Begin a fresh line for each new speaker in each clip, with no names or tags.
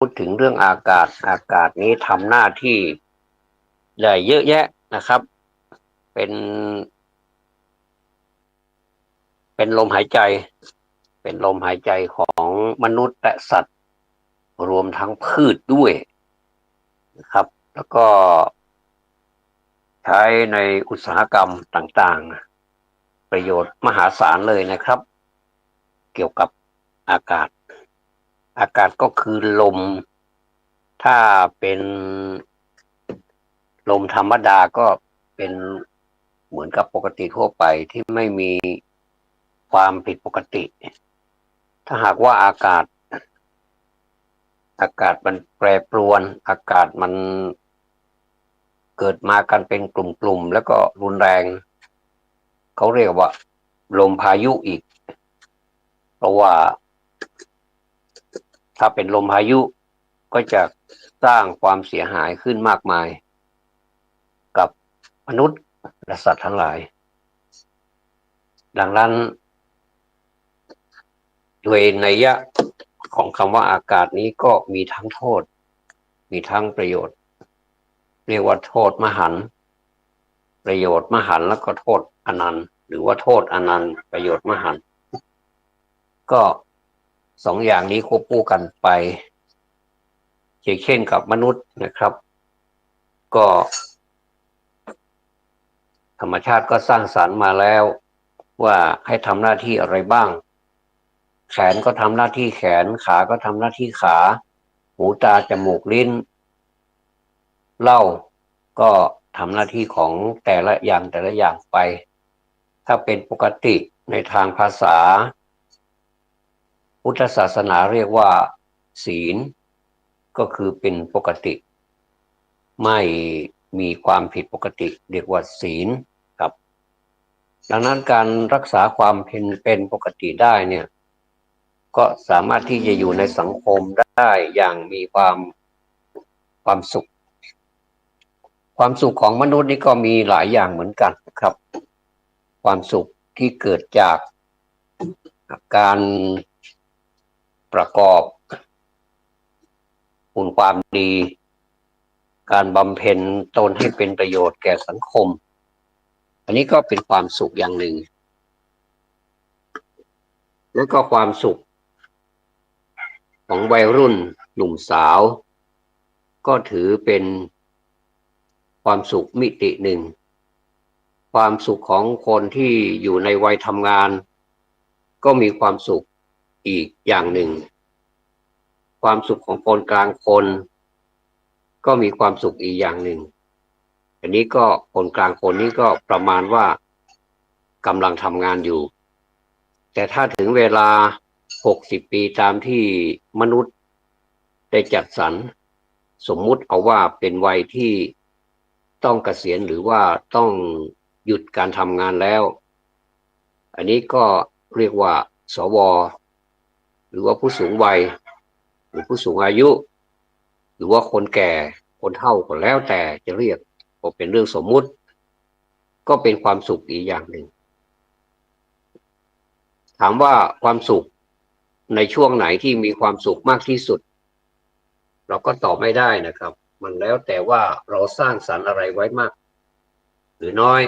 พูดถึงเรื่องอากาศนี้ทำหน้าที่ได้เยอะแยะนะครับ เป็นเป็นลมหายใจเป็นลมหายใจของมนุษย์และสัตว์รวมทั้งพืชด้วยนะครับแล้วก็ใช้ในอุตสาหกรรมต่างๆประโยชน์มหาศาลเลยนะครับเกี่ยวกับอากาศอากาศก็คือลมถ้าเป็นลมธรรมดาก็เป็นเหมือนกับปกติทั่วไปที่ไม่มีความผิดปกติถ้าหากว่าอากาศมันแปรปรวนอากาศมันเกิดมากันเป็นกลุ่มๆแล้วก็รุนแรงเขาเรียกว่าลมพายุอีกเพราะว่าถ้าเป็นลมพายุก็จะสร้างความเสียหายขึ้นมากมายกับมนุษย์และสัตว์ทั้งหลายดังนั้นด้วยนัยยะของคำว่าอากาศนี้ก็มีทั้งโทษมีทั้งประโยชน์เรียกว่าโทษมหันต์ประโยชน์มหันต์แล้วก็โทษอนันต์หรือว่าโทษอนันต์ประโยชน์มหันต์ก็สองอย่างนี้ควบคู่กันไปเช่นกับมนุษย์นะครับก็ธรรมชาติก็สร้างสรรค์มาแล้วว่าให้ทำหน้าที่อะไรบ้างแขนก็ทำหน้าที่แขนขาก็ทำหน้าที่ขาหูตาจมูกลิ้นเล่าก็ทำหน้าที่ของแต่ละอย่างไปถ้าเป็นปกติในทางภาษาพุทธศาสนาเรียกว่าศีลก็คือเป็นปกติไม่มีความผิดปกติเรียกว่าศีลครับดังนั้นการรักษาความเป็นปกติได้เนี่ยก็สามารถที่จะอยู่ในสังคมได้อย่างมีความสุขความสุขของมนุษย์นี่ก็มีหลายอย่างเหมือนกันครับความสุขที่เกิดจากการประกอบคุณความดีการบำเพ็ญตนให้เป็นประโยชน์แก่สังคมอันนี้ก็เป็นความสุขอย่างหนึ่งแล้วก็ความสุขของวัยรุ่นหนุ่มสาวก็ถือเป็นความสุขมิติหนึ่งความสุขของคนที่อยู่ในวัยทำงานก็มีความสุขอีกอย่างหนึ่งความสุขของคนกลางคนก็มีความสุขอีกอย่างหนึ่งอันนี้ก็คนกลางคนนี้ก็ประมาณว่ากำลังทำงานอยู่แต่ถ้าถึงเวลา60 ปีตามที่มนุษย์ได้จัดสรรสมมุติเอาว่าเป็นวัยที่ต้องเกษียณหรือว่าต้องหยุดการทำงานแล้วอันนี้ก็เรียกว่าสวหรือว่าผู้สูงวัยหรือผู้สูงอายุหรือว่าคนแก่คนเฒ่าก็แล้วแต่จะเรียกก็เป็นเรื่องสมมุติก็เป็นความสุขอีกอย่างหนึ่งถามว่าความสุขในช่วงไหนที่มีความสุขมากที่สุดเราก็ตอบไม่ได้นะครับมันแล้วแต่ว่าเราสร้างสรรค์อะไรไว้มากหรือน้อย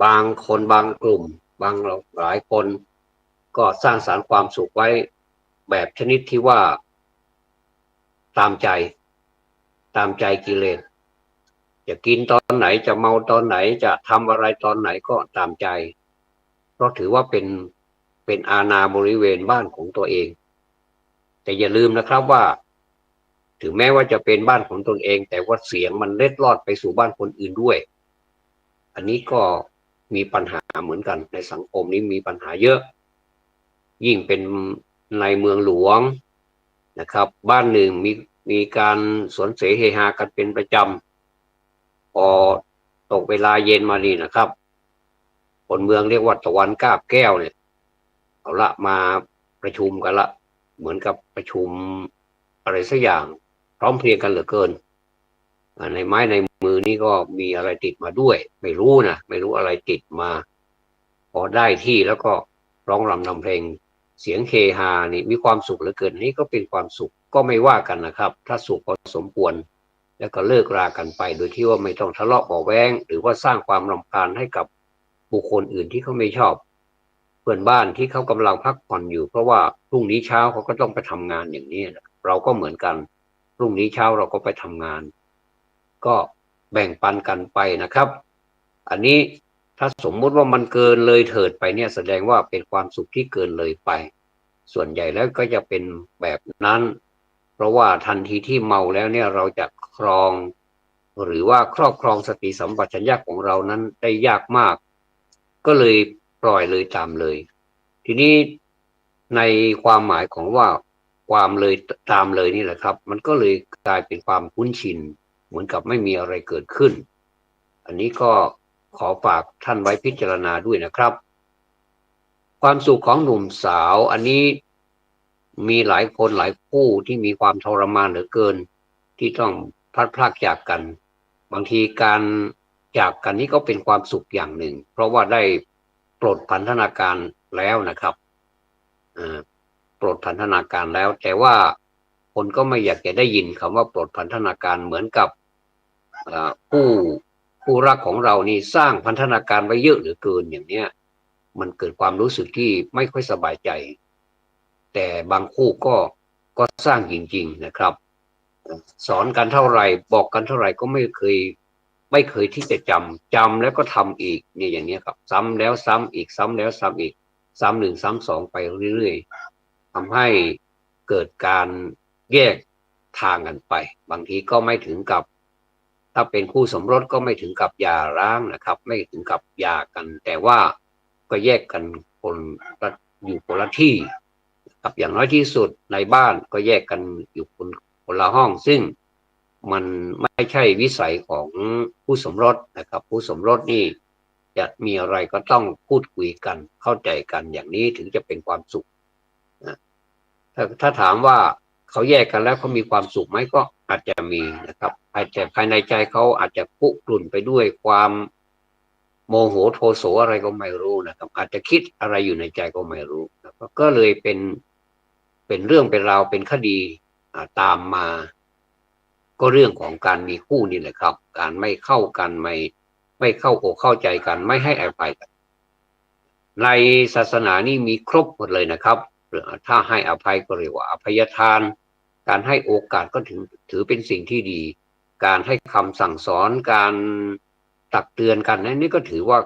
บางคนบางกลุ่มบางหลายคนก็สร้างสรรค์ความสุขไว้แบบชนิดที่ว่าตามใจกิเลสจะกินตอนไหนจะเมาตอนไหนจะทำอะไรตอนไหนก็ตามใจเพราะถือว่าเป็นอาณาบริเวณบ้านของตัวเองแต่อย่าลืมนะครับว่าถึงแม้ว่าจะเป็นบ้านของตนเองแต่ว่าเสียงมันเล็ดลอดไปสู่บ้านคนอื่นด้วยอันนี้ก็มีปัญหาเหมือนกันในสังคมนี้มีปัญหาเยอะยิ่งเป็นในเมืองหลวงนะครับบ้านหนึ่งมีการสวนเสเฮฮากันเป็นประจำพอตกเวลาเย็นมานี่นะครับคนเมืองเรียกว่าตะวันกาบแก้วเนี่ยเอาละมาประชุมกันละเหมือนกับประชุมอะไรสักอย่างพร้อมเพรียงกันเหลือเกินในไม้ในมือนี่ก็มีอะไรติดมาด้วยไม่รู้อะไรติดมาพอได้ที่แล้วก็ร้องรำทำเพลง เสียงเฮฮานี่มีความสุขเหลือเกินนี่ก็เป็นความสุขก็ไม่ว่ากันนะครับถ้าสุขพอสมควรแล้วก็เลิกรากันไปโดยที่ว่าไม่ต้องทะเลาะเบาะแว้งหรือว่าสร้างความรำคาญให้กับบุคคลอื่นที่เขาไม่ชอบเพื่อนบ้านที่เขากำลังพักผ่อนอยู่เพราะว่าพรุ่งนี้เช้าเขาก็ต้องไปทำงานอย่างนี้เราก็เหมือนกันพรุ่งนี้เช้าเราก็ไปทำงานก็แบ่งปันกันไปนะครับอันนี้ถ้าสมมุติว่ามันเกินเลยเถิดไปเนี่ยแสดงว่าเป็นความสุขที่เกินเลยไปส่วนใหญ่แล้วก็จะเป็นแบบนั้นเพราะว่าทันทีที่เมาแล้วเนี่ยเราจะครองหรือว่าครอบครองสติสัมปชัญญะของเรานั้นได้ยากมากก็เลยปล่อยเลยตามเลยทีนี้ในความหมายของว่าความเลยตามเลยนี่แหละครับมันก็เลยกลายเป็นความคุ้นชินเหมือนกับไม่มีอะไรเกิดขึ้นอันนี้ก็ขอฝากท่านไว้พิจารณาด้วยนะครับความสุขของหนุ่มสาวอันนี้มีหลายคนหลายคู่ที่มีความทรมานเหลือเกินที่ต้องพลัดพรากจากกันบางทีการจากกันนี้ก็เป็นความสุขอย่างหนึ่งเพราะว่าได้ปลดพันธนาการแล้วนะครับปลดพันธนาการแล้วแต่ว่าคนก็ไม่อยากจะได้ยินคำว่าปลดพันธนาการเหมือนกับผู้รักของเรานี่สร้างพันธนาการไว้เยอะเหลือเกินอย่างเนี้ยมันเกิดความรู้สึกที่ไม่ค่อยสบายใจแต่บางคู่ก็สร้างจริงๆนะครับสอนกันเท่าไหร่บอกกันเท่าไหร่ก็ไม่เคยที่จะจำแล้วก็ทำอีกเนี่ยอย่างนี้ครับซ้ำแล้วซ้ำอีกซ้ำแล้วซ้ำอีกซ้ำหนึ่งซ้ำสองไปเรื่อยๆทำให้เกิดการแยกทางกันไปบางทีก็ไม่ถึงกับถ้าเป็นคู่สมรสก็ไม่ถึงกับหย่าร้างนะครับไม่ถึงกับหย่ากันแต่ว่าก็แยกกันคนอยู่คนละที่ครับอย่างน้อยที่สุดในบ้านก็แยกกันอยู่คนละห้องซึ่งมันไม่ใช่วิสัยของผู้สมรสนะครับผู้สมรสนี่จะมีอะไรก็ต้องพูดคุยกันเข้าใจกันอย่างนี้ถึงจะเป็นความสุขนะถ้าถามว่าเขาแยกกันแล้วเขามีความสุขไหมก็อาจจะมีนะครับอาจจะภายในใจเขาอาจจะคุกรุ่นไปด้วยความโมโหโทโสอะไรก็ไม่รู้นะครับอาจจะคิดอะไรอยู่ในใจก็ไม่รู้นะครับก็เลยเป็นเรื่องเป็นราวเป็นคดีตามมาก็เรื่องของการมีคู่นี่แหละครับการไม่เข้ากันไม่เข้าอกเข้าใจกันไม่ให้อภัยกันในศาสนานี่มีครบหมดเลยนะครับถ้าให้อภัยก็เรียกว่าอภัยทานการให้โอกาสก็ถือเป็นสิ่งที่ดีการให้คำสั่งสอนการตักเตือนกันนี่ก็ถือว่า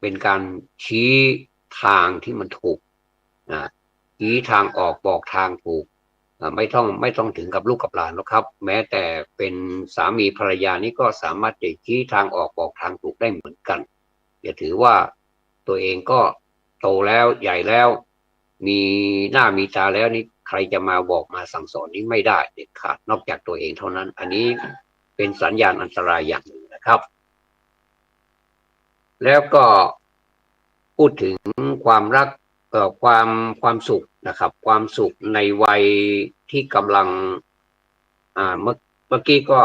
เป็นการชี้ทางที่มันถูกชี้ทางออกบอกทางถูกไม่ต้องถึงกับลูกกับหลานหรอกครับแม้แต่เป็นสามีภรรยานี่ก็สามารถจะชี้ทางออกบอกทางถูกได้เหมือนกันอย่าถือว่าตัวเองก็โตแล้วใหญ่แล้วมีหน้ามีตาแล้วนี่ใครจะมาบอกมาสั่งสอนนี่ไม่ได้เด็ดขาดนอกจากตัวเองเท่านั้นอันนี้เป็นสัญญาณอันตรายอย่างหนึ่งนะครับแล้วก็พูดถึงความรักความสุขนะครับความสุขในวัยที่กำลังเมื่อกี้ก็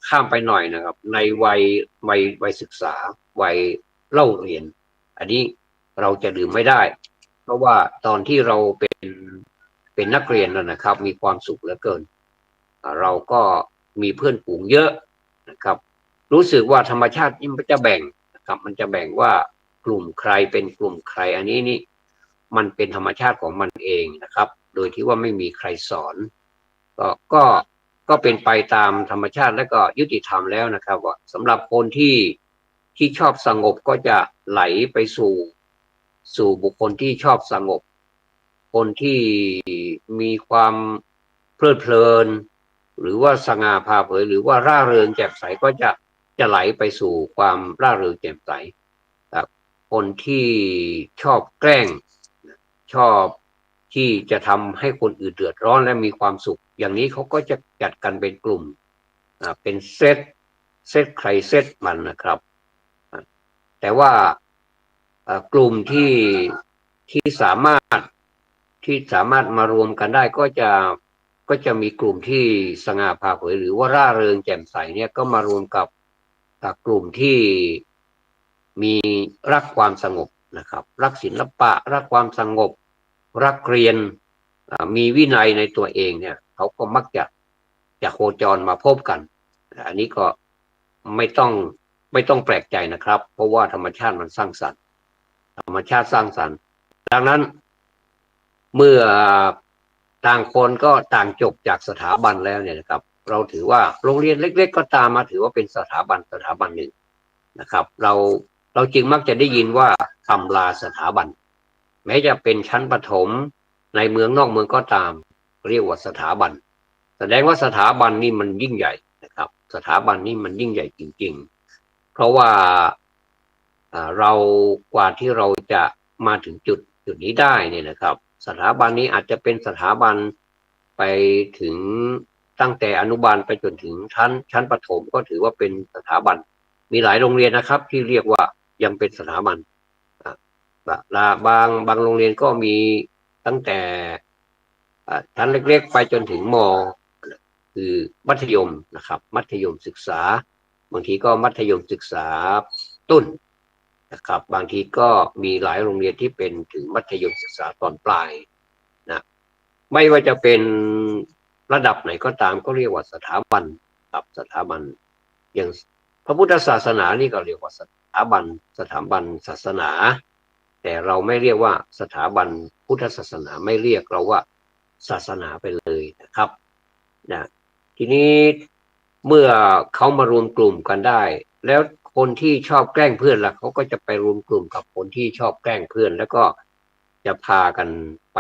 ข้ามไปหน่อยนะครับในวัยศึกษาวัยเล่าเรียนอันนี้เราจะลืมไม่ได้เพราะว่าตอนที่เราเป็นนักเรียนนะครับมีความสุขเหลือเกินเราก็มีเพื่อนฝูงเยอะนะครับรู้สึกว่าธรรมชาติมันจะแบ่งนะครับมันจะแบ่งว่ากลุ่มใครเป็นกลุ่มใครอันนี้นี่มันเป็นธรรมชาติของมันเองนะครับโดยที่ว่าไม่มีใครสอนก็เป็นไปตามธรรมชาติและก็ยุติธรรมแล้วนะครับว่าสำหรับคนที่ชอบสงบก็จะไหลไปสู่บุคคลที่ชอบสงบคนที่มีความเพลิดเพลินหรือว่าสง่าผ่าเผยหรือว่าร่าเริงแจ่มใสก็จะไหลไปสู่ความร่าเริงแจ่มใสคนที่ชอบแกล้งชอบที่จะทำให้คนอื่นเดือดร้อนและมีความสุขอย่างนี้เขาก็จะจัดกันเป็นกลุ่มเป็นเซตใครเซตมันนะครับแต่ว่ากลุ่มที่สามารถมารวมกันได้ก็จะมีกลุ่มที่สง่าผ่าเผยหรือว่าร่าเริงแจ่มใสเนี่ยก็มารวมกับกลุ่มที่มีรักความสงบนะครับรักศิลปะรักความสงบ รักเรียนมีวินัยในตัวเองเนี่ยเขาก็มักจะโคจรมาพบกันอันนี้ก็ไม่ต้องไม่ต้องแปลกใจนะครับเพราะว่าธรรมชาติมันสร้างสรรค์ธรรมชาติสร้างสรรค์ดังนั้นเมื่อต่างคนก็ต่างจบจากสถาบันแล้วเนี่ยนะครับเราถือว่าโรงเรียนเล็กๆก็ตามมาถือว่าเป็นสถาบันหนึ่งนะครับเราจึงมักจะได้ยินว่าอำลาสถาบันแม้จะเป็นชั้นประถมในเมืองนอกเมืองก็ตามเรียกว่าสถาบันแสดงว่าสถาบันนี่มันยิ่งใหญ่นะครับสถาบันนี่มันยิ่งใหญ่จริงๆเพราะว่าเรากว่าที่เราจะมาถึงจุดนี้ได้เนี่ยนะครับสถาบันนี้อาจจะเป็นสถาบันไปถึงตั้งแต่อนุบาลไปจนถึงชั้นประถมก็ถือว่าเป็นสถาบันมีหลายโรงเรียนนะครับที่เรียกว่ายังเป็นสถาบันบางโรงเรียนก็มีตั้งแต่ชั้นเล็กๆไปจนถึงม.คือมัธยมนะครับมัธยมศึกษาบางทีก็มัธยมศึกษาต้นนะครับบางทีก็มีหลายโรงเรียนที่เป็นถึงมัธยมศึกษาตอนปลายนะไม่ว่าจะเป็นระดับไหนก็ตามก็เรียกว่าสถาบันครับสถาบันอย่างพระพุทธศาสนานี่ก็เรียกว่าสถาบันศาสนาแต่เราไม่เรียกว่าสถาบันพุทธศาสนาไม่เรียกเราว่าศาสนาไปเลยนะครับนะทีนี้เมื่อเขามารวมกลุ่มกันได้แล้วคนที่ชอบแกล้งเพื่อนล่ะเขาก็จะไปรวมกลุ่มกับคนที่ชอบแกล้งเพื่อนแล้วก็จะพากันไป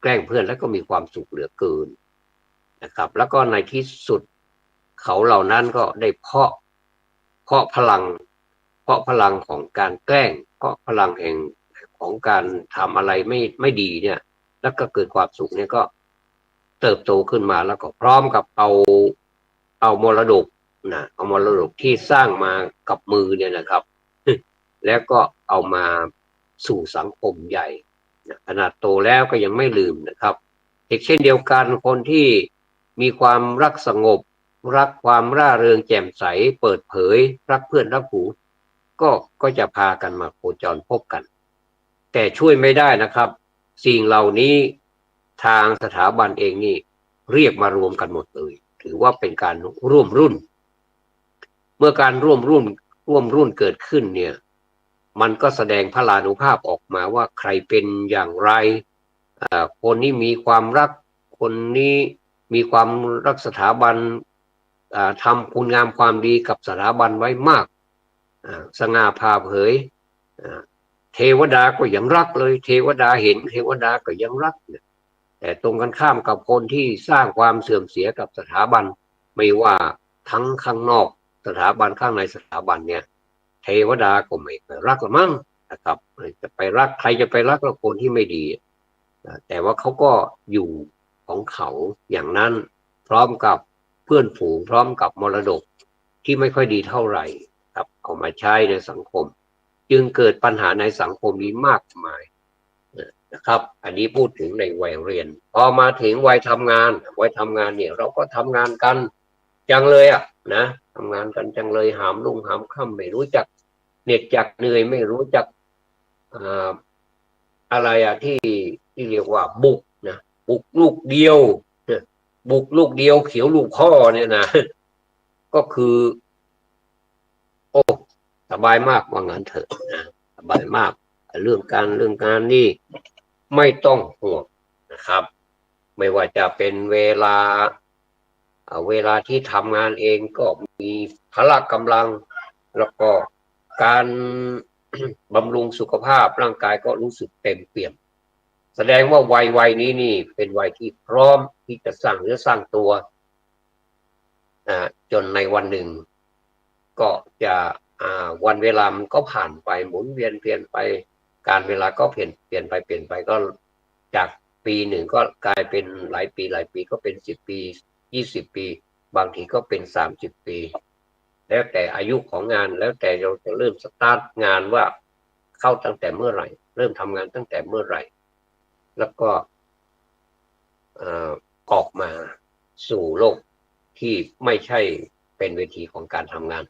แกล้งเพื่อนแล้วก็มีความสุขเหลือเกินนะครับแล้วก็ในที่สุดเขาเหล่านั้นก็ได้เพาะพลังของการแกล้งเพาะพลังแห่งของการทำอะไรไม่ดีเนี่ยแล้วก็เกิดความสุขเนี่ยก็เติบโตขึ้นมาแล้วก็พร้อมกับเอามรดกนะเอามรดกที่สร้างมากับมือเนี่ยนะครับแล้วก็เอามาสู่สังคมใหญ่ขนาดโตแล้วก็ยังไม่ลืมนะครับอีกเช่นเดียวกันคนที่มีความรักสงบรักความร่าเริงแจ่มใสเปิดเผยรักเพื่อนรักฝูงก็จะพากันมาโคจรพบกันแต่ช่วยไม่ได้นะครับสิ่งเหล่านี้ทางสถาบันเองนี่เรียกมารวมกันหมดเลยถือว่าเป็นการร่วมรุ่นเมื่อการร่วมรุ่นเกิดขึ้นเนี่ยมันก็แสดงพลานุภาพออกมาว่าใครเป็นอย่างไรคนนี้มีความรักคนนี้มีความรักสถาบันทำคุณงามความดีกับสถาบันไว้มากสง่าผ่าเผยเทวดาก็ยังรักเลยเทวดาเห็นเทวดาก็ยังรักแต่ตรงกันข้ามกับคนที่สร้างความเสื่อมเสียกับสถาบันไม่ว่าทั้งข้างนอกสถาบันข้างในสถาบันเนี่ยเทวดาก็ไม่รักละมั้งนะครับจะไปรักใครจะไปรักคนที่ไม่ดีแต่ว่าเขาก็อยู่ของเขาอย่างนั้นพร้อมกับเพื่อนฝูงพร้อมกับมรดกที่ไม่ค่อยดีเท่าไหร่ครับเอามาใช้ในสังคมจึงเกิดปัญหาในสังคมนี้มากมายนะครับอันนี้พูดถึงในวัยเรียนพอมาถึงวัยทำงานเนี่ยเราก็ทำงานกันจังเลยนะทำงานกันจังเลยหามรุ่งหามค่ำไม่รู้จักเหน็ดจักเหนื่อยไม่รู้จักอะไรที่เรียกว่าบุกนะบุกลูกเดียวบุกลูกเดียวเขียวลูกพ่อเนี่ยนะก็คือโอ้สบายมากว่างั้นเถอะนะสบายมากเรื่องการนี่ไม่ต้องห่วงนะครับไม่ว่าจะเป็นเวลาที่ทำงานเองก็มีพละกำลังแล้วก็การบำรุงสุขภาพร่างกายก็รู้สึกเต็มเปี่ยมแสดงว่าวัยนี้นี่เป็นวัยที่พร้อมที่จะสร้างเนื้อสร้างตัวจนในวันหนึ่งก็จะวันเวลามันก็ผ่านไปหมุนเวียนเปลี่ยนไปการเวลาก็เปลี่ยนไปก็จากปีหนึ่งก็กลายเป็นหลายปีก็เป็น10 ปี20 ปีบางทีก็เป็น30 ปีแล้วแต่อายุของงานแล้วแต่เราจะเริ่มสตาร์ทงานว่าเข้าตั้งแต่เมื่อไหร่เริ่มทำงานตั้งแต่เมื่อไหร่แล้วก็ออกมาสู่โลกที่ไม่ใช่เป็นเวทีของการทำงาน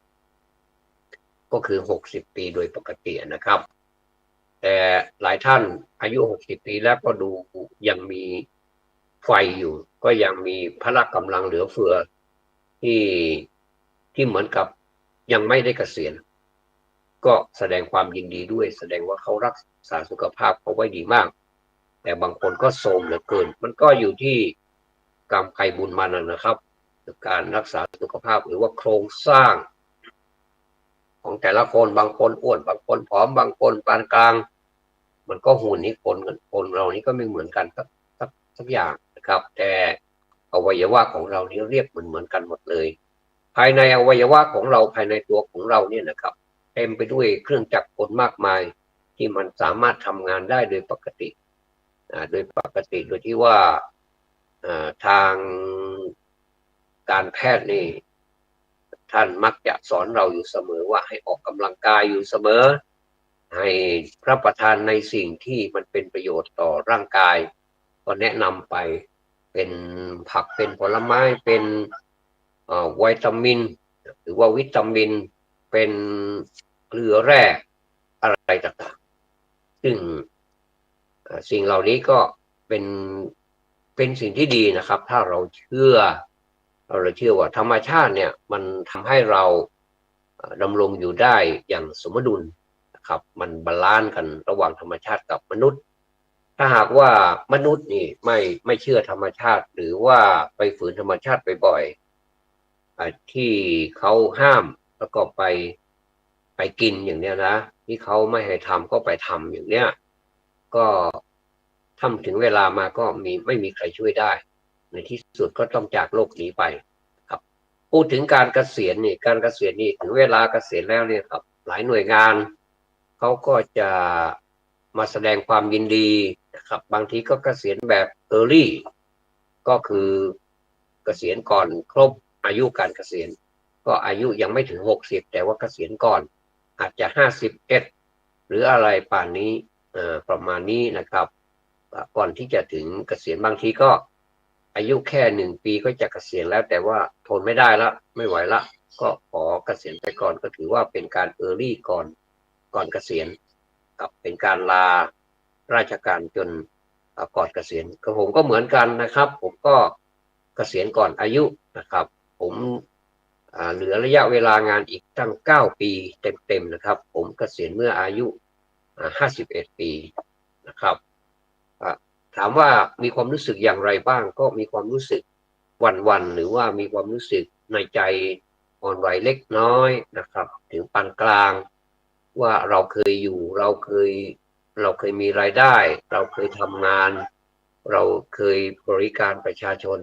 ก็คือ60 ปีโดยปกตินะครับ แต่หลายท่านอายุ60 ปีแล้วก็ดูยังมีไฟอยู่ก็ยังมีพละกำลังเหลือเฟือที่เหมือนกับยังไม่ได้เกษียณก็แสดงความยินดีด้วยแสดงว่าเขารักษาสุขภาพเขาไว้ดีมากแต่บางคนก็โทรมเหลือเกินมันก็อยู่ที่กรรมใครบุญมันนะครับการรักษาสุขภาพหรือว่าโครงสร้างของแต่ละคนบางคนอ้วนบางคนผอมบางคนปานกลางมันก็หุ่นนี้คนเรานี้ก็ไม่เหมือนกันสักอย่างนะครับแต่อวัยวะของเรานี้เรียกเหมือนกันหมดเลยภายในอวัยวะของเราภายในตัวของเราเนี่ยนะครับเต็มไปด้วยเครื่องจักรกลมากมายที่มันสามารถทำงานได้โดยปกติโดยที่ว่าทางการแพทย์นี่ท่านมักจะสอนเราอยู่เสมอว่าให้ออกกำลังกายอยู่เสมอให้รับประทานในสิ่งที่มันเป็นประโยชน์ต่อร่างกายก็แนะนำไปเป็นผักเป็นผลไม้เป็นวิตามินหรือว่าวิตามินเป็นเกลือแร่อะไรต่างๆซึ่งสิ่งเหล่านี้ก็เป็นสิ่งที่ดีนะครับถ้าเราเชื่อว่าธรรมชาติเนี่ยมันทำให้เราดำรงอยู่ได้อย่างสมดุลนะครับมันบาลานซ์กันระหว่างธรรมชาติกับมนุษย์ถ้าหากว่ามนุษย์นี่ไม่เชื่อธรรมชาติหรือว่าไปฝืนธรรมชาติบ่อยๆที่เขาห้ามแล้วก็ไปกินอย่างเนี้ยนะที่เขาไม่ให้ทำก็ไปทำอย่างเนี้ยก็ทำถึงเวลามาก็ไม่มีใครช่วยได้ในที่สุดก็ต้องจากโลกนี้ไปครับพูดถึงการเกษียณนี่ถึงเวลาเกษียณแล้วเนี่ยครับหลายหน่วยงานเขาก็จะมาแสดงความยินดีนะครับบางทีก็เกษียณแบบ early ก็คือเกษียณก่อนครบอายุการเกษียณก็อายุยังไม่ถึง60แต่ว่าเกษียณก่อนอาจจะ51หรืออะไรป่านนี้ประมาณนี้นะครับก่อนที่จะถึงเกษียณบางทีก็อายุแค่1 ปีก็จะเกษียณแล้วแต่ว่าทนไม่ได้ละไม่ไหวละก็ขอเกษียณไปก่อนก็ถือว่าเป็นการเออร์ลี่ก่อนเกษียณกับเป็นการลาราชการจนก่อนเกษียณก็ผมก็เหมือนกันนะครับผมก็เกษียณก่อนอายุนะครับผมเหลือระยะเวลางานอีกตั้ง9 ปีเต็มๆนะครับผมเกษียณเมื่ออายุ51 ปีนะครับถามว่ามีความรู้สึกอย่างไรบ้างก็มีความรู้สึกวันหรือว่ามีความรู้สึกในใจอ่อนไหวเล็กน้อยนะครับถึงปานกลางว่าเราเคยอยู่เราเคยมีรายได้เราเคยทำงานเราเคยบริการประชาชน